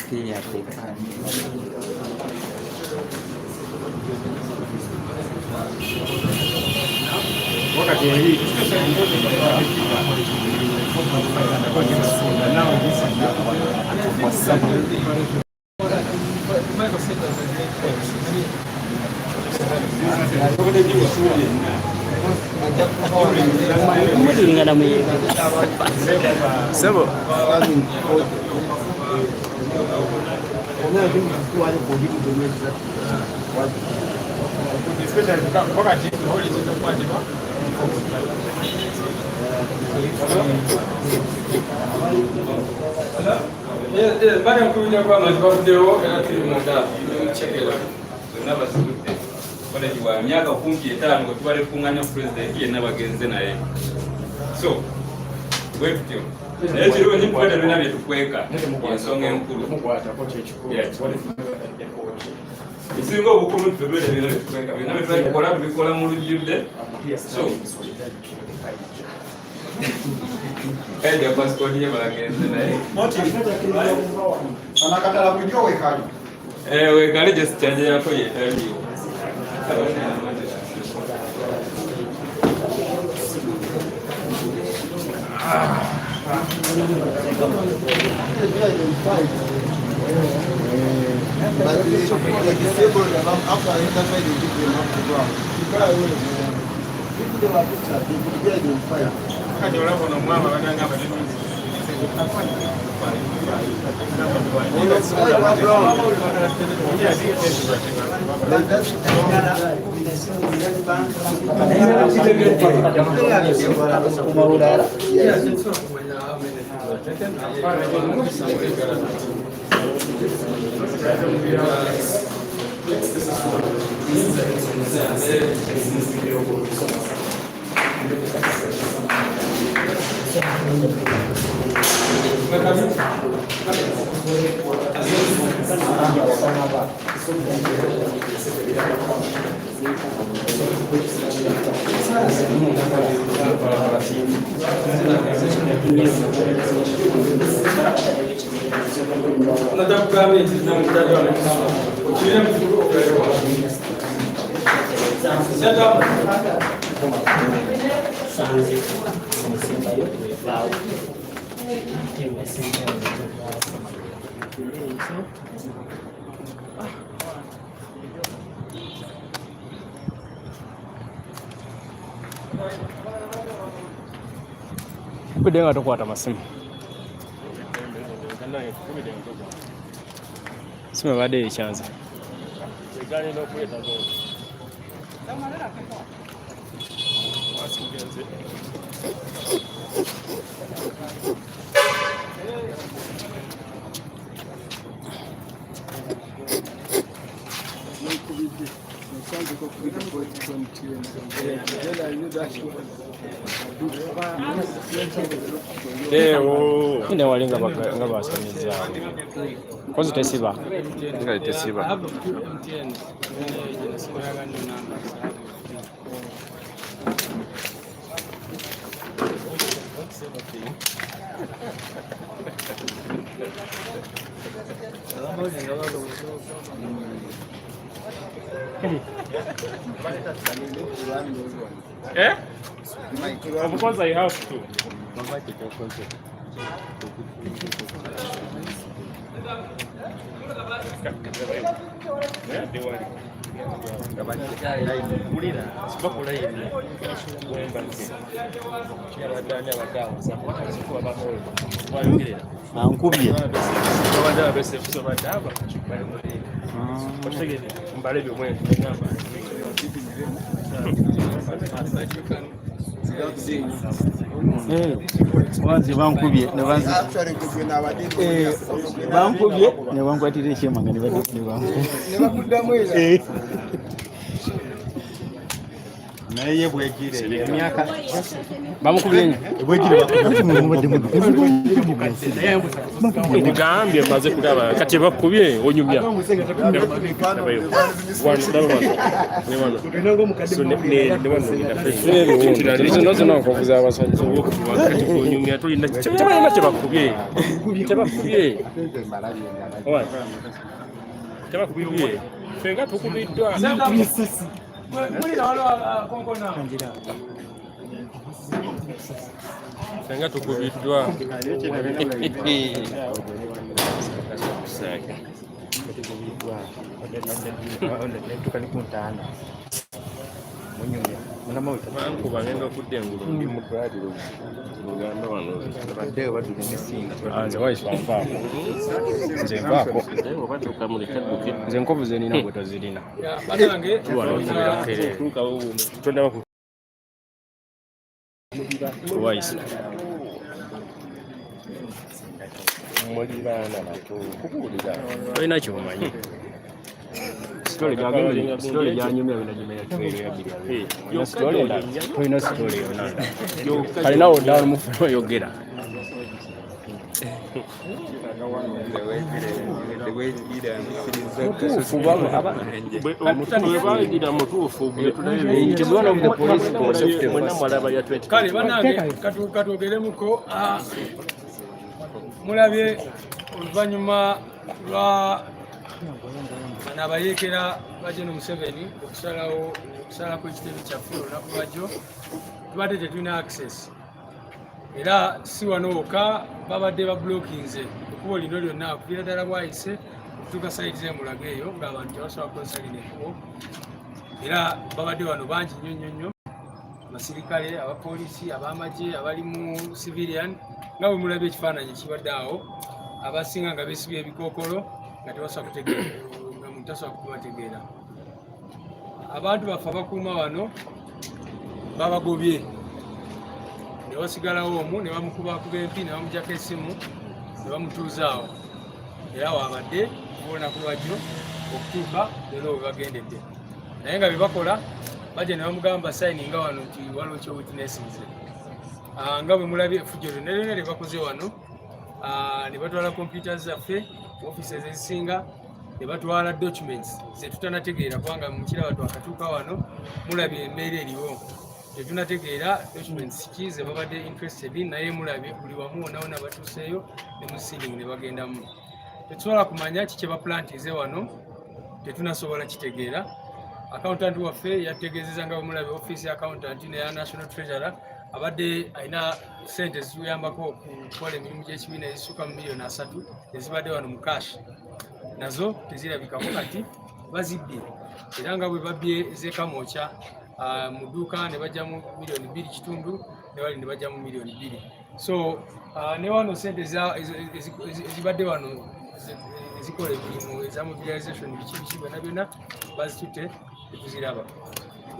Kenya Afrika. Sebo. Baada ya kuja kwa mazungumzo ya timu chekela n'abasubite bale kiwa myaka 15 ngo tubale kunganya president ye n'abagenze naye so webyo naye kiriwo nyikwenda bina bye tukweka ensonga enkulu isinga obukulu tubele bina bye tukweka bina bye tukola mu lujjudde so kaja passport ye balagenze naye anakatala kujua wekaje wekale just charge yako yetaliyo kudenga tokwata masimu sima badde ekyanza ine walinga nga basamiza kozi tesiba nga tesiba eh? Of course I have to. Ankubye. Wanzi bankubye ne banzi bankubye ne bankwatira ekyemanga ne badde ne bankubye naye bwegire emyaka bamukubyenye bwegire bagambye maze kulaba kati bakubye onyumya tebakubye fenga tukubiddwa fenga tukubiddwa kuba ngenda okudda engulu ndi mu ddwaliro Uganda wano baddeyo badduka emisinde nze waiswanvaako nze nvaako nze enkovu zenina bwe tozirina tondaba kuwaisa muliraana bato kubuulira olina kyomanyi Story gyanyumya binagimenya tulina story yonna kalinawo ddala omufuna oyogera kale banange katwogeremuko mulabye oluvannyuma lwa bano abayeekera bajeno Museveni okusalako ekitebe kyaffe olunaku lwajjo tubadde tetulina access era si wano wokka babadde bablokinze ekkubo lino lyonna okuviira ddala bwayise okutuuka sayiti z'emulago eyo ng'abantu tebasobola kukozesa lino ekkubo era babadde wano bangi nnyo abasirikale abapoliisi ab'amagye abali mu civilian nga bwe mulabye ekifaananyi kibadde awo abasinga nga beesibye ebikookolo nga tebasobola kutegeera nga muntu tasobola kubategeera abantu baffe abakuuma wano babagobye ne basigalawo omu ne bamukubakuba empi ne bamugyako essimu ne bamutuuzaawo era waabadde olunaku lwajjo okutuuka leero we bagendedde naye nga bye bakola bajja ne bamugamba sayininga wano nti waliwo kyowitinesinze nga bwe mulabye effujjo lyonna lyonna lye bakoze wano ne batwala kompyuta zaffe ofiisi ezisinga ne batwala documents zetutanategeera kubanga mukiraba twakatuuka wano mulabye embeera eriwo tetunategeera documents ki ze babadde interested naye mulabye buli wamu wonawona batuuseeyo ne mu sealing ne bagendamu tetusobola kumanya kiki baplantize wano tetunasobola kitegeera accountant waffe yategeezeza nga bwemulabye ofiisi ya accountant neya national treasurer abadde alina sente zituyambako okukola emirimu gy'ekibiina ezisuka mu miliyoni 3 ezibadde wano mu cash nazo tezirabikako kati bazibbye era nga bwe babbye ez'ekamwokya mu dduuka ne bajjamu miliyoni 2.5 ne wali ne bajjamu miliyoni 2 so ne wano sente ezibadde wano ezikola emirimu eza mobilization biki byonna byonna bazitutte tetuziraba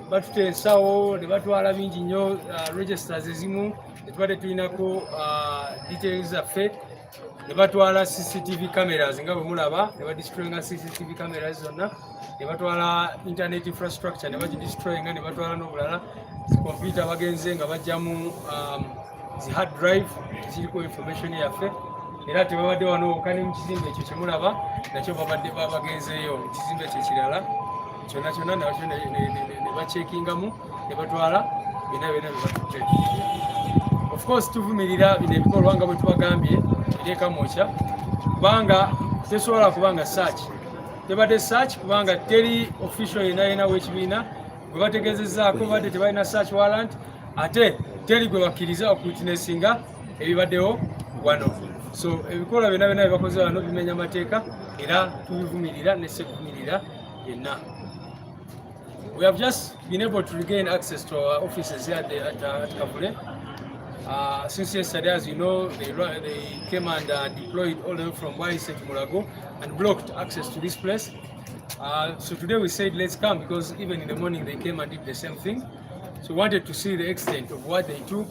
batutte ensawo ne batwala bingi nnyo registers ezimu netubadde tulinako details zaffe ne batwala CCTV cameras nga bwe mulaba ne badestroyinga CCTV cameras zonna ne batwala internet infrastructure ne bagidestroyinga ne batwala n'obulala computer bagenze nga bajjamu zi hard drive ziriko information yaffe era tebabadde wano wokka ne mu kizimbe ekyo kyemulaba nakyo babadde babagenzeeyo mu kizimbe ekyo ekirala kyonna kyonna nakyo ne bacekingamu ne batwala byonna byonna bebatutte of course tuvumirira bino ebikolwa nga bwe tubagambye eby'ekamwokya kubanga tesobola kubanga search tebadde search kubanga teri official yenayena w'ekibiina gwe bategeezezzaako badde tebalina search warrant ate teri gwe bakkiriza okuwitnessinga ebibaddewo wano so ebikolwa byonna byonna byebakoze wano bimenya amateeka era tubivumirira ne sekuvumirira yenna. We have just been able to regain access to our offices here at Kavule. Since yesterday, as you know, they came and deployed all the way from Waise to Mulago and blocked access to this place. So today we said let's come because even in the morning they came and did the same thing. So we wanted to see the extent of what they took,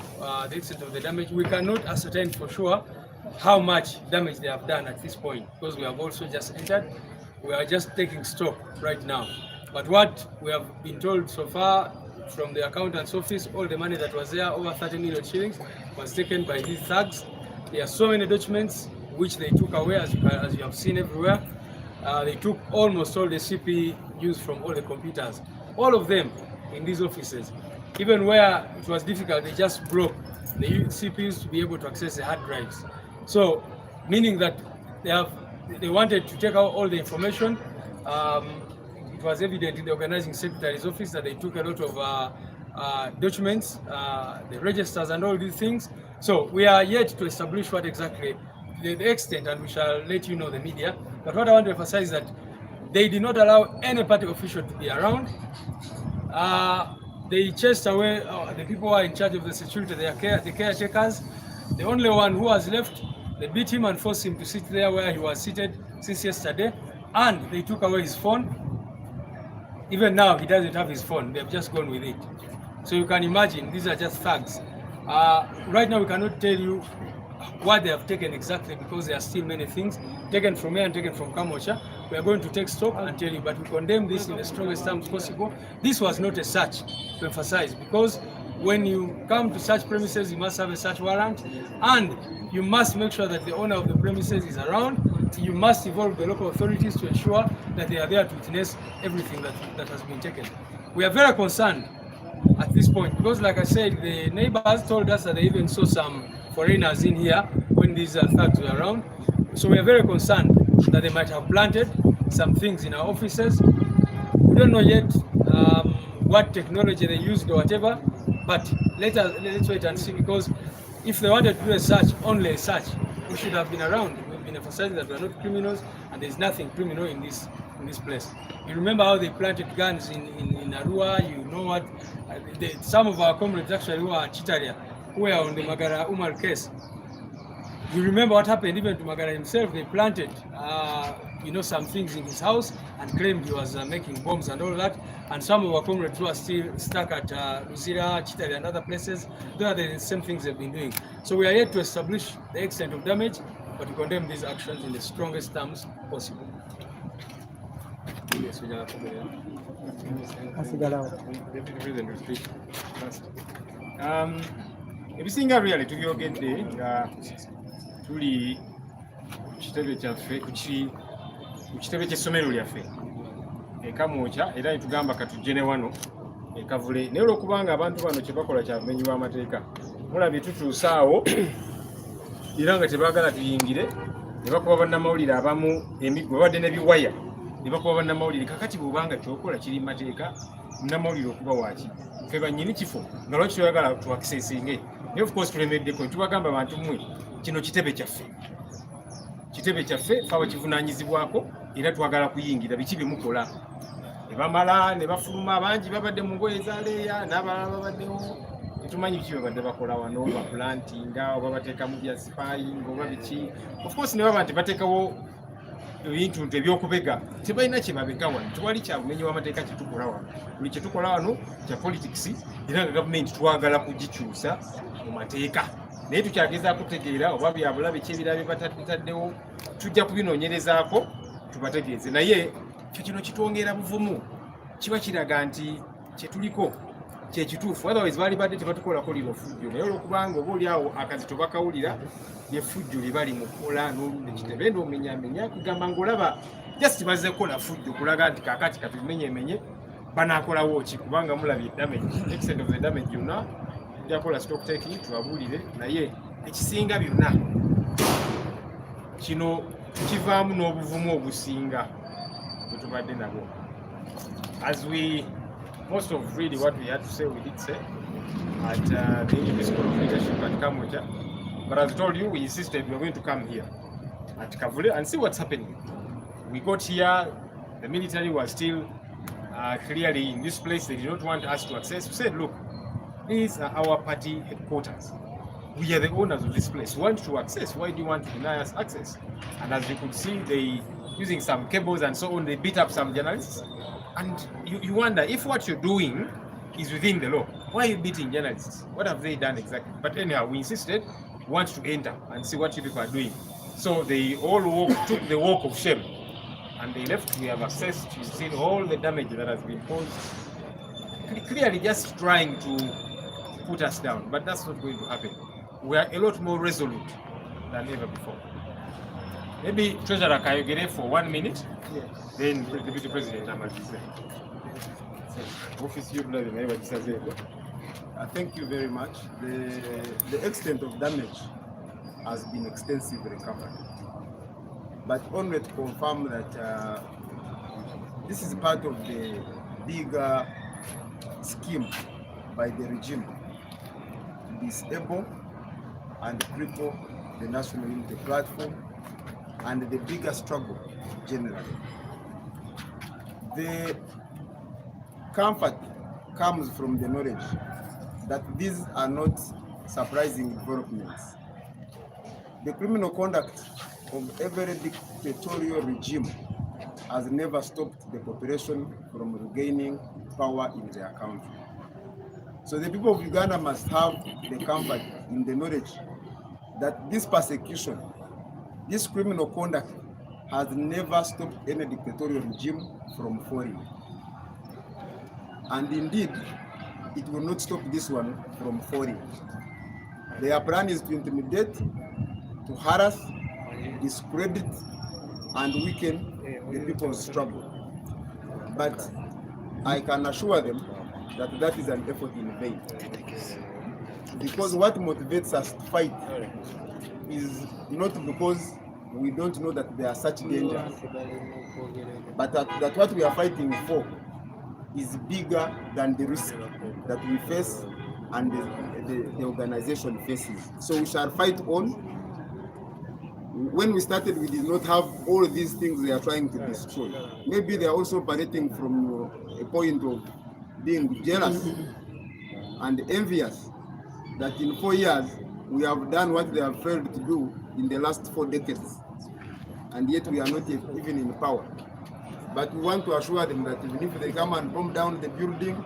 the extent of the damage. We cannot ascertain for sure how much damage they have done at this point because we have also just entered. We are just taking stock right now. But what we have been told so far, from the accountant's office. All the money that was there, over 30 million shillings, was taken by these thugs. There are so many documents which they took away, as you have seen everywhere. They took almost all the CPUs from all the computers, all of them in these offices. Even where it was difficult, they just broke the CPUs to be able to access the hard drives. So, meaning that they wanted to take out all the information. It was evident in the organizing secretary's office that they took a lot of documents, the registers and all these things. So we are yet to establish what exactly the extent, and we shall let you know, the media. But what I want to emphasize is that they did not allow any party official to be around. They chased away the people who are in charge of the security, the caretakers. The only one who was left, they beat him and forced him to sit there where he was seated since yesterday, and they took away his phone. Even now, he doesn't have his phone. They've just gone with it. So you can imagine, these are just thugs. Right now, we cannot tell you what they have taken exactly, because there are still many things taken from here and taken from Kamosha. We are going to take stock and tell you, but we condemn this in the strongest terms possible. This was not a search, to emphasize, because when you come to such premises, you must have a search warrant, and you must make sure that the owner of the premises is around. You must involve the local authorities to ensure that they are there to witness everything that has been taken. We are very concerned at this point, because like I said, the neighbors told us that they even saw some foreigners in here when these thugs were around. So we are very concerned that they might have planted some things in our offices. We don't know yet what technology they used or whatever, but let's wait and see, because if they wanted to do a search, only a search, we should have been around. We've been emphasizing that we are not criminals, and there's nothing criminal in this place. You remember how they planted guns in Arua? You know what? Some of our comrades actually who are Chitaria, who were on the Magara Umar case. You remember what happened even to Magara himself? They planted some things in his house and claimed he was making bombs and all that. And some of our comrades who are still stuck at Luzira, Chitaria and other places, they are the same things they've been doing. So we are yet to establish the extent of damage, but we condemn these actions in the strongest terms possible. Yes, we are ebisinga byali tubyogedde nga tuli ku kitebe kyaffe ku kitebe ky'essomero lyaffe ekamwokya, era netugamba katujje ne wano ekavule, naye olwokubanga abantu bano kyebakola kyamenyibwa amateeka, mulabye tutuusa awo era nga tebaagala tuyingire, ne bakuba bannamawulire abamu emiggo, babadde n'ebiwaya, ne bakuba bannamawulire. Kakati bw'obanga kyokola kiri mumateeka, munnamawulire okuba waaki? Ffe bannyini kifo nga lwaki toyagala tuwakiseesinge? Naye of course tulemeddeko, tubagamba bantu mmwe, kino kitebe kyaffe, ffe abakivunaanyizibwako, era twagala kuyingira biki bye mukola. Ne bamala ne bafuluma, bangi babadde mu ngoye ezaleeya, n'abalala babaddewo, tetumanyi biki babadde bakola wano, baplantinga oba bateeka mu bya spying oba biki. Of course ne baba nti bateekawo ebintu ebyokubega, tebalina kye babega wano, tewali kya bumenyi bw'amateeka kye tukola wano. Buli kye tukola wano kya politics, era nga gavumenti twagala kugikyusa mu mateeka. Naye tukyagezaako kutegeera oba bya bulabe ki ebirala bye bataddewo, tujja kubinoonyerezaako tubategeeze. Naye kino kitwongera buvumu, kiba kiraga nti kye tuliko kye kituufu. Otherwise baali badde tebatukolako lino fujjo, naye olwokubanga oba oliawo akazito bakawulira lye fujjo lye bali mukola n'oludde kitebe nd'omenyamenya kugamba ng'olaba just bazze kukola fujjo kulaga nti kaakati katumenyemenye banaakolawo ki, kubanga mulabye damage, extent of the damage yonna tujakola stock taking tubabuulire. Naye ekisinga byonna kino kivaamu n'obuvumu obusinga bwe tubadde nabo. As we most of really what we had to say, we did say at the School of Leadership at Kamwokya. But as I told you, we insisted we were going to come here at Kavule and see what's happening. We got here, the military was still clearly in this place. They did not want us to access. We said, look, these are our party headquarters. We are the owners of this place. We want to access. Why do you want to deny us access? And as you could see, they using some cables and so on, they beat up some journalists. And you wonder, if what you're doing is within the law, why are you beating journalists? What have they done exactly? But anyhow, we insisted, we want to enter and see what you people are doing. So they all took the walk of shame and they left. We have accessed, you've seen all the damage that has been caused. clearly just trying to put us down, but that's not going to happen. We are a lot more resolute than ever before. Maybe Treasurer Kayogere for 1 minute, then the Deputy President Amadize. Office you Thank you very much. The extent of damage has been extensively covered, but only to confirm that this is part of the bigger scheme by the regime to disable and cripple the National Unity Platform and the bigger struggle generally. The comfort comes from the knowledge that these are not surprising developments. The criminal conduct of every dictatorial regime has never stopped the population from regaining power in their country. So the people of Uganda must have the comfort in the knowledge that this persecution, this criminal conduct has never stopped any dictatorial regime from falling. And indeed, it will not stop this one from falling. Their plan is to intimidate, to harass, discredit, and weaken the people's struggle. But I can assure them that that is an effort in vain. Because what motivates us to fight is not because we don't know that there are such dangers, but that what we are fighting for is bigger than the risk that we face and the organization faces. So we shall fight on. When we started, we did not have all these things they are trying to destroy. Maybe they are also operating from a point of being jealous and envious that in 4 years we have done what they have failed to do in the last 4 decades, and yet we are not even in power. But we want to assure them that even if they come and bomb down the building,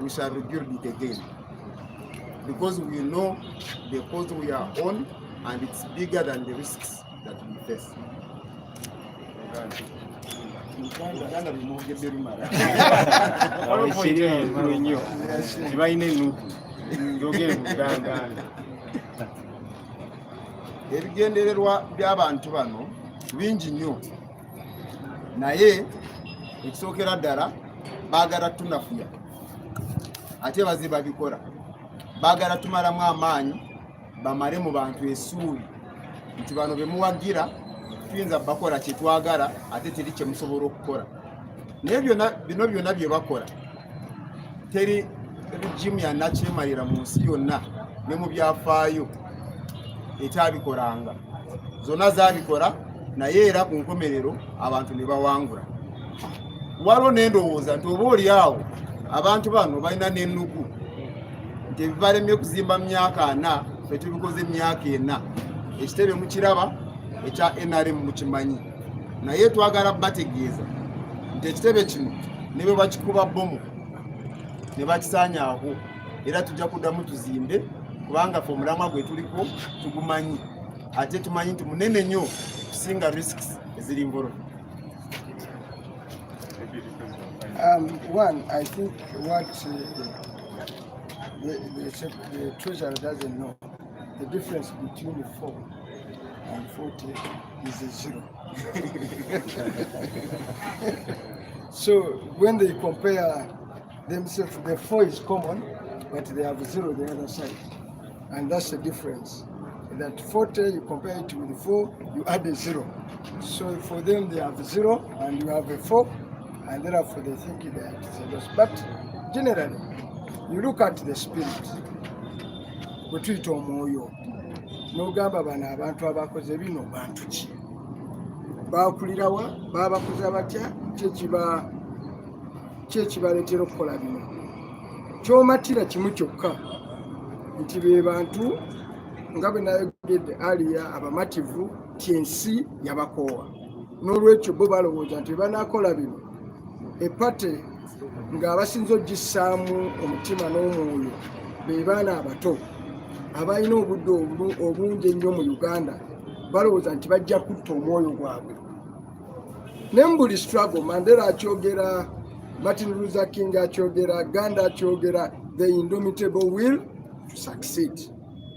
we shall rebuild it again. Because we know the cause we are on, and it's bigger than the risks that we face. Ebigendererwa by'abantu bano bingi nnyo, naye ekisookera ddala baagala tunafuya ate baziba bikola, baagala tumalamu amaanyi bamale mu bantu essuubi nti bano be muwagira tuyinza bakola kye twagala ate teri kye musobola okukola. Naye bino byonna bye bakola teri regimu yannakyemalira mu nsi yonna ne mu byafaayo etaabikolanga. Zonna zaabikola, naye era ku nkomerero abantu ne bawangula. Waliwo n'endowooza nti oba oli awo abantu bano balina n'ennugu nti ebibalemye kuzimba mu myaka 4 ffe tubikoze emyaka 4. Ekitebe mukiraba ekya NRM mukimanyi, naye twagala bategeeza nti ekitebe kino ne bwe bakikuba bbomu ne bakisaanyaawo era tujja kuddamu tuzimbe, kubanga ffe omulamwa gwe tuliko tugumanyi, ate tumanyi nti munene nnyo kusinga risks eziri involved. One, I think what the treasurer doesn't know, the difference between 4 and 40 is a 0. So when they compare themselves, the 4 is common, but they have 0 the other side. And that's the difference. That 40, you compare it with 4, you add a 0. So for them, they have 0 and you have a 4, and therefore they think they are zealous. But generally, you look at the spirit. Bwetuyita omwoyo n'ogamba bano abantu abakoze bino bantu ki, baakulirawa, baabakoze batya, kyekibaleetera okukola bino. Kyomatira kimu kyokka nti be bantu nga bwe nayogedde aliya abamativu ti ensi yabakoowa, n'olwekyo bo balowooza nti banaakola bino epate ng'abasinza ogissaamu omutima n'omwoyo be baana abato abalina obudde obungi ennyo mu Uganda, balowooza nti bajja kutta omwoyo gwabwe. Ne mu buli struggle, Mandela akyogera Martin Luther King akyogera, Gandhi akyogera, the indomitable will to succeed.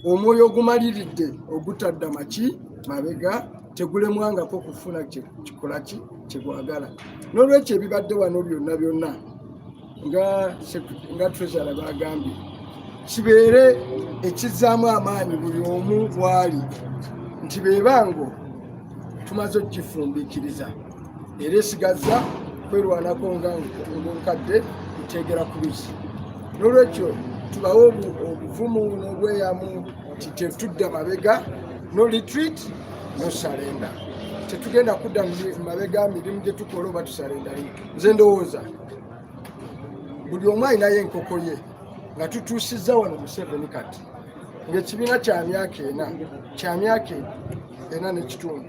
Omwoyo ogumaliridde ogutadda maki mabega tegulemwangako kufuna kikola kye gwagala. N'olwekyo ebibadde wano byonna nga treasurer bagambye kibeere ekizzaamu amaanyi buli omu bw'ali nti beebango tumaze okukifumbiikiriza era esigazza kwerwanako ng'onkadde kuteegera ku luzzi. N'olwekyo tubawe obuvumu n'obweyamu nti tetudda mabega, no retreat no surrender. Tetugenda kudda mabega mirimu gye tukola oba tusalenda. Nze ndowooza buli omu alinayo enkoko ye nga tutuusizza wano mu 7 kati ng'ekibiina kya myaka ena n'ekitundu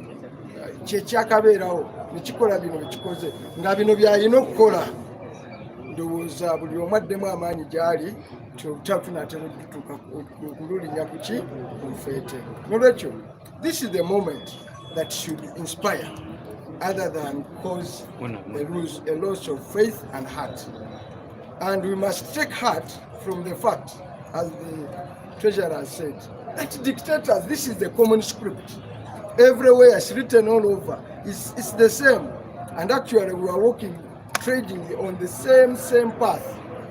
kyekyakabeerawo nekikola bino bekikoze nga bino byalina okukola. Ndowooza buli omu addemu amaanyi gy'ali tunatera okutuuka okululinya kuki kumufeete. N'olwekyo this is the moment that should inspire other than cause a loss of faith and heart. And we must take heart from the fact, as the treasurer has said, that dictators, this is the common script. Everywhere it's written all over. It's the same. And actually we are trading on the same path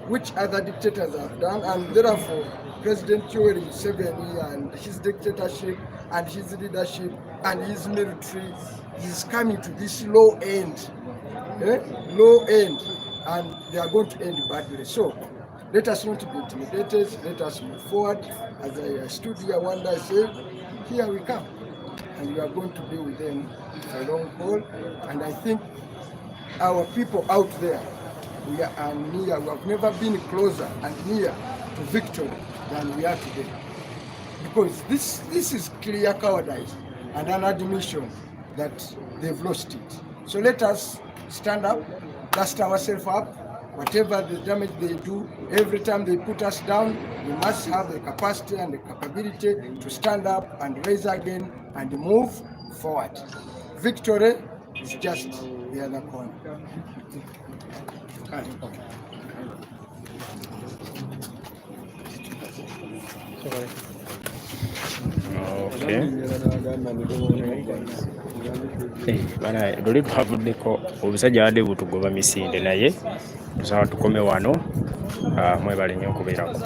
which other dictators have done, and therefore President Yoweri Museveni and his dictatorship and his leadership and his military is coming to this low end, and they are going to end badly. So let us not be intimidated, let us move forward. As I stood here one day, I said, here we come, and we are going to be with them for a long haul. And I think our people out there, we have never been closer and near to victory than we are today. Because this is clear cowardice and an admission that they've lost it. So let us stand up, dust ourselves up. Whatever the damage they do, every time they put us down, we must have the capacity and the capability to stand up and raise again and move forward. Victory is just the other corner. Luli twavuddeko obusajja wadde butugoba misinde naye tusaba tukome wano. Mwebale nnyo okubeerako.